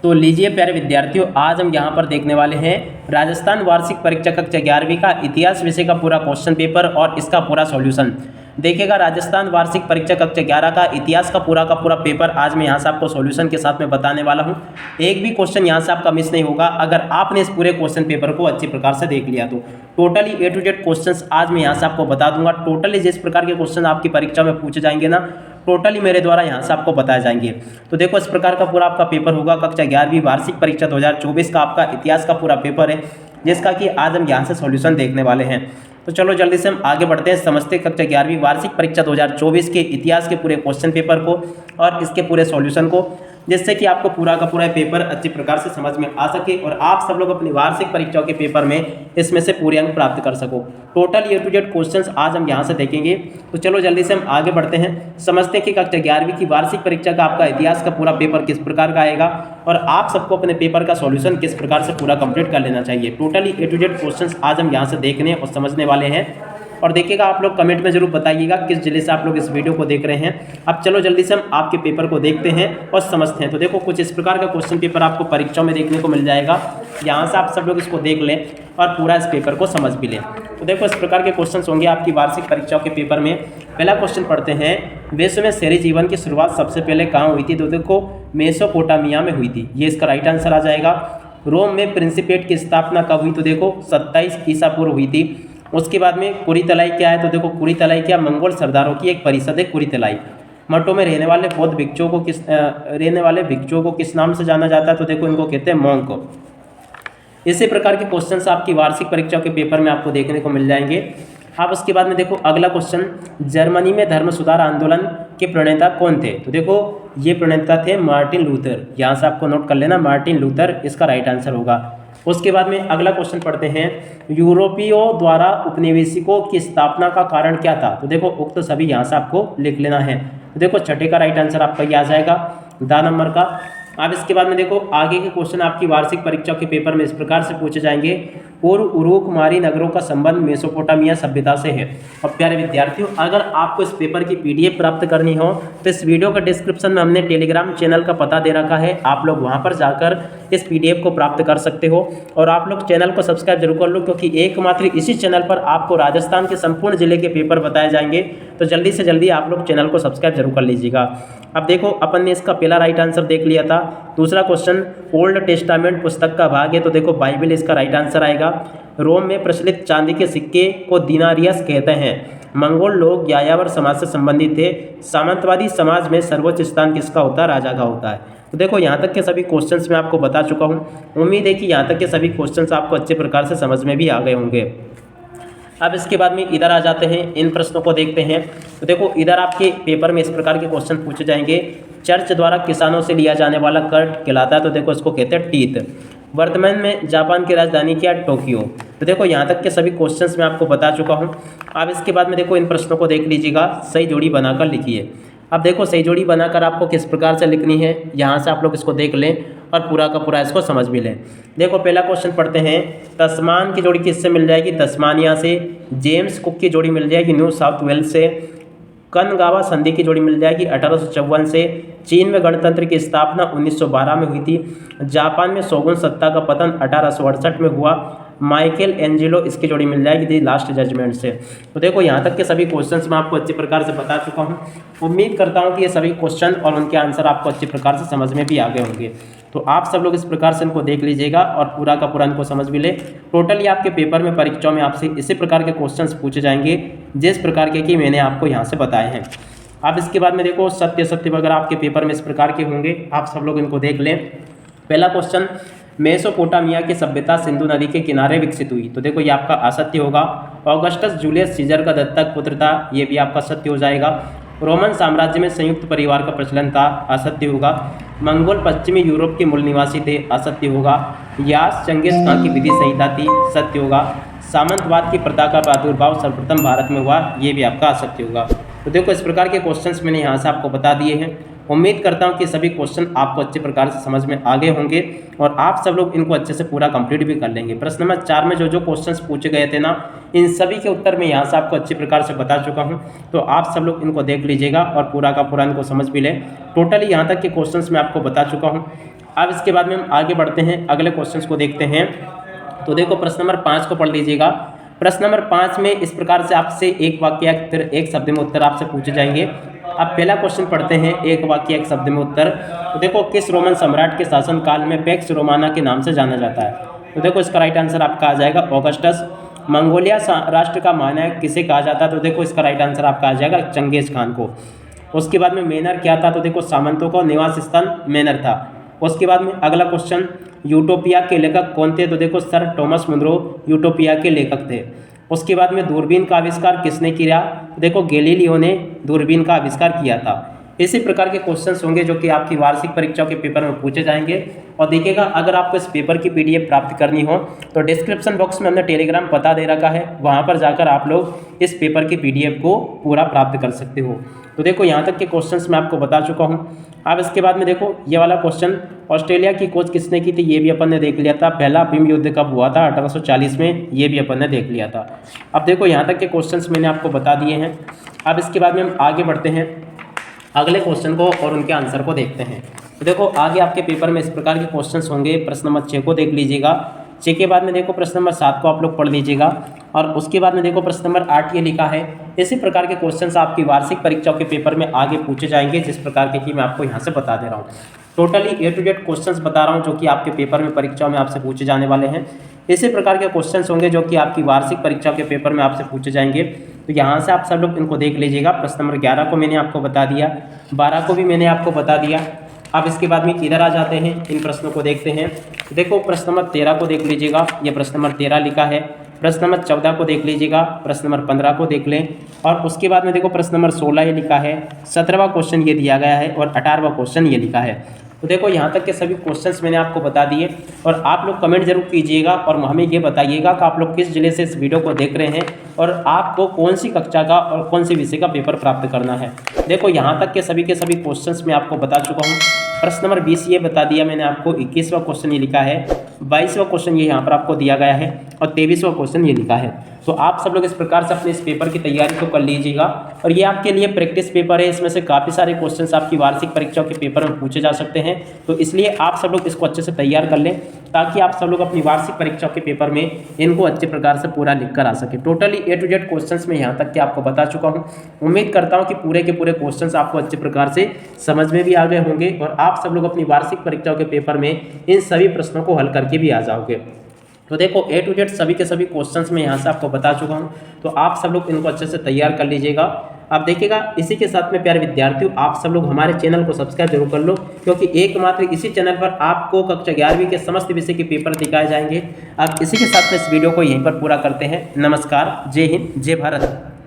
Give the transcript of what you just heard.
तो लीजिए प्यारे विद्यार्थियों, आज हम यहाँ पर देखने वाले हैं राजस्थान वार्षिक परीक्षा कक्षा 11वीं का इतिहास विषय का पूरा क्वेश्चन पेपर और इसका पूरा सॉल्यूशन। देखिएगा, राजस्थान वार्षिक परीक्षा कक्षा 11 का इतिहास का पूरा पेपर आज मैं यहाँ से आपको सॉल्यूशन के साथ में बताने वाला हूँ। एक भी क्वेश्चन यहाँ से आपका मिस नहीं होगा अगर आपने इस पूरे क्वेश्चन पेपर को अच्छी प्रकार से देख लिया तो। Totally A to Z question आज मैं यहाँ से आपको बता दूंगा। टोटली जिस प्रकार के क्वेश्चन आपकी परीक्षा में पूछे जाएंगे ना, टोटली मेरे द्वारा यहाँ से आपको बताए जाएंगे। तो देखो, इस प्रकार का पूरा आपका पेपर होगा। कक्षा 11वीं वार्षिक परीक्षा 2024 का आपका इतिहास का पूरा पेपर है, जिसका कि आज हम यहाँ से सॉल्यूशन देखने वाले हैं। तो चलो जल्दी से हम आगे बढ़ते हैं, समझते कक्षा 11वीं वार्षिक परीक्षा 2024 के इतिहास के पूरे क्वेश्चन पेपर को और इसके पूरे सॉल्यूशन को, जिससे कि आपको पूरा का पूरा पेपर अच्छी प्रकार से समझ में आ सके और आप सब लोग अपनी वार्षिक परीक्षाओं के पेपर में इसमें से पूरे अंक प्राप्त कर सको। Total A to Z questions आज हम यहाँ से देखेंगे। तो चलो जल्दी से हम आगे बढ़ते हैं, समझते हैं कि कक्षा 11वीं की वार्षिक परीक्षा का आपका इतिहास का पूरा पेपर किस प्रकार का आएगा और आप सबको अपने पेपर का सॉल्यूशन किस प्रकार से पूरा कंप्लीट कर लेना चाहिए। Totally A to Z questions आज हम यहाँ से देखने और समझने वाले हैं। और देखिएगा, आप लोग कमेंट में जरूर बताइएगा किस जिले से आप लोग इस वीडियो को देख रहे हैं। अब चलो जल्दी से हम आपके पेपर को देखते हैं और समझते हैं। तो देखो, कुछ इस प्रकार का क्वेश्चन पेपर आपको परीक्षाओं में देखने को मिल जाएगा। यहाँ से आप सब लोग इसको देख लें और पूरा इस पेपर को समझ भी लें। तो देखो, इस प्रकार के क्वेश्चन होंगे आपकी वार्षिक परीक्षाओं के पेपर में। पहला क्वेश्चन पढ़ते हैं, विश्व में शहरी जीवन की शुरुआत सबसे पहले कहाँ हुई थी? तो देखो, मेसोपोटामिया में हुई थी, ये इसका राइट आंसर आ जाएगा। रोम में प्रिंसिपेट की स्थापना कब हुई? तो देखो 27 ईसा पूर्व हुई थी। उसके बाद में कुरीतलाई क्या है? तो देखो, कुरीतलाई क्या, मंगोल सरदारों की एक परिषद है कुरीतलाई। मठों में रहने वाले बौद्ध भिक्षुओं को किस नाम से जाना जाता है? तो देखो, इनको कहते हैं मोंक। इसी प्रकार के क्वेश्चंस आपकी वार्षिक परीक्षाओं के पेपर में आपको देखने को मिल जाएंगे। अब उसके बाद में देखो अगला क्वेश्चन, जर्मनी में धर्म सुधार आंदोलन के प्रणेता कौन थे? तो देखो, ये प्रणेता थे मार्टिन लूथर। यहाँ से आपको नोट कर लेना, मार्टिन लूथर इसका राइट आंसर होगा। उसके बाद में अगला क्वेश्चन पढ़ते हैं, यूरोपियों द्वारा उपनिवेशिकों की स्थापना का कारण क्या था? तो देखो, उक्त सभी यहाँ से आपको लिख लेना है। तो देखो, छठे का राइट आंसर आपका ये आ जाएगा, द नंबर का। अब इसके बाद में देखो, आगे के क्वेश्चन आपकी वार्षिक परीक्षाओं के पेपर में इस प्रकार से पूछे जाएंगे, पूर्व उरुकमारी नगरों का संबंध मेसोपोटामिया सभ्यता से है। और प्यारे विद्यार्थियों, अगर आपको इस पेपर की PDF प्राप्त करनी हो तो इस वीडियो का डिस्क्रिप्शन में हमने टेलीग्राम चैनल का पता दे रखा है, आप लोग वहां पर जाकर इस PDF को प्राप्त कर सकते हो। और आप लोग चैनल को सब्सक्राइब जरूर कर लो, क्योंकि एकमात्र इसी चैनल पर आपको राजस्थान के संपूर्ण जिले के पेपर बताए जाएंगे। तो जल्दी से जल्दी आप लोग चैनल को सब्सक्राइब जरूर कर लीजिएगा। अब देखो, अपन ने इसका पहला राइट आंसर देख लिया था। दूसरा क्वेश्चन, ओल्ड टेस्टामेंट पुस्तक का भाग है, तो देखो बाइबल इसका राइट आंसर आएगा। रोम में प्रचलित चांदी के सिक्के को दिनारियस कहते हैं। मंगोल लोग यायावर समाज से संबंधित थे। सामंतवादी समाज में सर्वोच्च स्थान किसका होता है? राजा का होता है। तो देखो, यहाँ तक के सभी क्वेश्चंस मैं आपको बता चुका हूँ। उम्मीद है कि यहाँ तक के सभी क्वेश्चंस आपको अच्छे प्रकार से समझ में भी आ गए होंगे। अब इसके बाद में इधर आ जाते हैं, इन प्रश्नों को देखते हैं। तो देखो, इधर आपके पेपर में इस प्रकार के क्वेश्चन पूछे जाएंगे, चर्च द्वारा किसानों से लिया जाने वाला कर कहलाता है? तो देखो, इसको कहते हैं टीथ। वर्तमान में जापान की राजधानी क्या? टोक्यो। तो देखो, यहाँ तक के सभी क्वेश्चंस मैं आपको बता चुका हूँ। अब इसके बाद में देखो, इन प्रश्नों को देख लीजिएगा, सही जोड़ी बनाकर लिखिए। अब देखो, सही जोड़ी बनाकर आपको किस प्रकार से लिखनी है, यहाँ से आप लोग इसको देख लें और पूरा का पूरा इसको समझ भी लें। देखो, पहला क्वेश्चन पढ़ते हैं, तस्मान की जोड़ी किससे मिल जाएगी? तस्मानिया से। जेम्स कुक की जोड़ी मिल जाएगी न्यू साउथ वेल्स से। कनगावा संधि की जोड़ी मिल जाएगी 1854 से। चीन में गणतंत्र की स्थापना 1912 में हुई थी। जापान में शोगुन सत्ता का पतन 1868 में हुआ। माइकल एंजेलो इसकी जोड़ी मिल जाएगी दी लास्ट जजमेंट से। तो देखो, यहाँ तक के सभी क्वेश्चंस मैं आपको अच्छी प्रकार से बता चुका हूँ। उम्मीद करता हूँ कि ये सभी क्वेश्चन और उनके आंसर आपको अच्छी प्रकार से समझ में भी आ गए होंगे। तो आप सब लोग इस प्रकार से इनको देख लीजिएगा और पूरा का पूरा इनको समझ भी ले। टोटली आपके पेपर में परीक्षाओं में आपसे इसी प्रकार के क्वेश्चंस पूछे जाएंगे, जिस प्रकार के कि मैंने आपको यहाँ से बताए हैं। अब इसके बाद में देखो, सत्य वगैरह आपके पेपर में इस प्रकार के होंगे, आप सब लोग इनको देख लें। पहला क्वेश्चन, मेसोपोटामिया की सभ्यता सिंधु नदी के किनारे विकसित हुई? तो देखो, ये आपका असत्य होगा। ऑगस्टस जूलियस सीजर का दत्तक पुत्र था, ये भी आपका सत्य हो जाएगा। रोमन साम्राज्य में संयुक्त परिवार का प्रचलन था, असत्य होगा। मंगोल पश्चिमी यूरोप के मूल निवासी थे, असत्य होगा। यास चंगेज खां की विधि संहिता थी, सत्य होगा। सामंतवाद की प्रथा का प्रादुर्भाव सर्वप्रथम भारत में हुआ, ये भी आपका असत्य होगा। तो देखो, इस प्रकार के क्वेश्चंस मैंने यहाँ से आपको बता दिए हैं। उम्मीद करता हूँ कि सभी क्वेश्चन आपको अच्छे प्रकार से समझ में आ गए होंगे और आप सब लोग इनको अच्छे से पूरा कंप्लीट भी कर लेंगे। प्रश्न नंबर 4 में जो क्वेश्चंस पूछे गए थे ना, इन सभी के उत्तर मैं यहाँ से आपको अच्छी प्रकार से बता चुका हूँ। तो आप सब लोग इनको देख लीजिएगा और पूरा का पूरा इनको समझ भी लें। टोटली यहाँ तक के क्वेश्चंस मैं आपको बता चुका हूँ। अब इसके बाद में हम आगे बढ़ते हैं, अगले क्वेश्चन को देखते हैं। तो देखो प्रश्न नंबर 5 को पढ़ लीजिएगा। प्रश्न नंबर 5 में इस प्रकार से आपसे एक वाक्य या फिर एक शब्द में उत्तर आपसे पूछे जाएंगे। अब पहला क्वेश्चन पढ़ते हैं, एक वाक्य एक शब्द में उत्तर। तो देखो किस रोमन सम्राट के शासनकाल में पैक्स रोमाना के नाम से जाना जाता है? तो देखो इसका राइट आंसर आपका आ जाएगा ऑगस्टस। मंगोलिया राष्ट्र का महानायक किसे कहा जाता है? तो देखो इसका राइट आंसर आपका आ जाएगा चंगेज खान को। उसके बाद में मेनर क्या था? तो देखो सामंतों का निवास स्थान मेनर था। उसके बाद में अगला क्वेश्चन, यूटोपिया के लेखक कौन थे? तो देखो सर थॉमस मुनरो यूटोपिया के लेखक थे। उसके बाद में दूरबीन का आविष्कार किसने किया? देखो गैलीलियो ने दूरबीन का आविष्कार किया था। इसी प्रकार के क्वेश्चंस होंगे जो कि आपकी वार्षिक परीक्षाओं के पेपर में पूछे जाएंगे। और देखिएगा, अगर आपको इस पेपर की PDF प्राप्त करनी हो तो डिस्क्रिप्शन बॉक्स में हमने टेलीग्राम पता दे रखा है, वहाँ पर जाकर आप लोग इस पेपर की PDF को पूरा प्राप्त कर सकते हो। तो देखो यहाँ तक के क्वेश्चंस मैं आपको बता चुका हूँ। अब इसके बाद में देखो ये वाला क्वेश्चन, ऑस्ट्रेलिया की खोज किसने की थी? ये भी अपन ने देख लिया था। पहला भीम युद्ध कब हुआ था? 1840 में, ये भी अपन ने देख लिया था। अब देखो यहाँ तक के क्वेश्चंस मैंने आपको बता दिए हैं। अब इसके बाद में हम आगे बढ़ते हैं अगले क्वेश्चन को और उनके आंसर को देखते हैं। तो देखो आगे आपके पेपर में इस प्रकार के क्वेश्चंस होंगे। प्रश्न नंबर 6 को देख लीजिएगा। 6 के बाद में देखो प्रश्न नंबर 7 को आप लोग पढ़ लीजिएगा। और उसके बाद में देखो प्रश्न नंबर 8 ये लिखा है। इसी प्रकार के क्वेश्चंस आपकी वार्षिक परीक्षाओं के पेपर में आगे पूछे जाएंगे, जिस प्रकार के कि मैं आपको यहाँ से बता दे रहा हूँ। Totally A to Z questions बता रहा हूँ जो कि आपके पेपर में परीक्षाओं में आपसे पूछे जाने वाले हैं। इसी प्रकार के क्वेश्चंस होंगे जो कि आपकी वार्षिक परीक्षा के पेपर में आपसे पूछे जाएंगे। तो यहाँ से आप सब लोग इनको देख लीजिएगा। प्रश्न नंबर 11 को मैंने आपको बता दिया, 12 को भी मैंने आपको बता दिया। अब इसके बाद में इधर आ जाते हैं, इन प्रश्नों को देखते हैं। देखो प्रश्न नंबर 13 को देख लीजिएगा, ये प्रश्न नंबर 13 लिखा है। प्रश्न नंबर 14 को देख लीजिएगा, प्रश्न नंबर 15 को देख लें। और उसके बाद में देखो प्रश्न नंबर 16 ये लिखा है, 17वां क्वेश्चन ये दिया गया है और 18वां क्वेश्चन ये लिखा है। तो देखो यहाँ तक के सभी क्वेश्चंस मैंने आपको बता दिए। और आप लोग कमेंट जरूर कीजिएगा और हमें ये बताइएगा कि आप लोग किस जिले से इस वीडियो को देख रहे हैं और आपको कौन सी कक्षा का और कौन से विषय का पेपर प्राप्त करना है। देखो यहाँ तक के सभी क्वेश्चंस मैं आपको बता चुका हूँ। प्रश्न नंबर 20 ये बता दिया मैंने आपको, 21वां क्वेश्चन ये लिखा है, 22वां क्वेश्चन ये यहाँ पर आपको दिया गया है और 23वां क्वेश्चन ये लिखा है। तो आप सब लोग इस प्रकार से अपने इस पेपर की तैयारी को कर लीजिएगा। और ये आपके लिए प्रैक्टिस पेपर है, इसमें से काफ़ी सारे क्वेश्चंस आपकी वार्षिक परीक्षाओं के पेपर में पूछे जा सकते हैं। तो इसलिए आप सब लोग इसको अच्छे से तैयार कर लें ताकि आप सब लोग अपनी वार्षिक परीक्षाओं के पेपर में इनको अच्छे प्रकार से पूरा लिख कर आ सके। Totally A to Z questions में यहाँ तक कि आपको बता चुका हूँ। उम्मीद करता हूँ कि पूरे के पूरे क्वेश्चंस आपको अच्छे प्रकार से समझ में भी आ गए होंगे और आप सब लोग अपनी वार्षिक परीक्षाओं के पेपर में इन सभी प्रश्नों को हल करके भी आ जाओगे। तो देखो A to Z सभी के सभी क्वेश्चंस में यहाँ से आपको बता चुका हूँ। तो आप सब लोग इनको अच्छे से तैयार कर लीजिएगा। आप देखिएगा, इसी के साथ में प्यारे विद्यार्थियों आप सब लोग हमारे चैनल को सब्सक्राइब जरूर कर लो, क्योंकि एकमात्र इसी चैनल पर आपको कक्षा 11वीं के समस्त विषय के पेपर दिखाए जाएंगे। अब इसी के साथ में इस वीडियो को यहीं पर पूरा करते हैं। नमस्कार, जय हिंद, जय भारत।